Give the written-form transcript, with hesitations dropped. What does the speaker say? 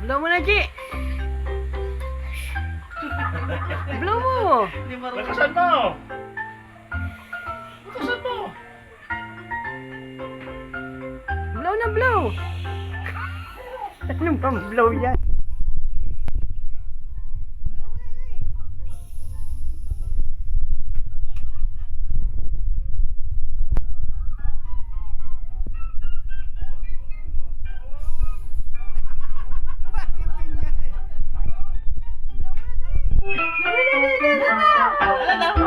Blow mo na, Chi! Blow mo! Lakasan mo! Lakasan mo! Blow na blow! Anong pang blow yan? Wala na!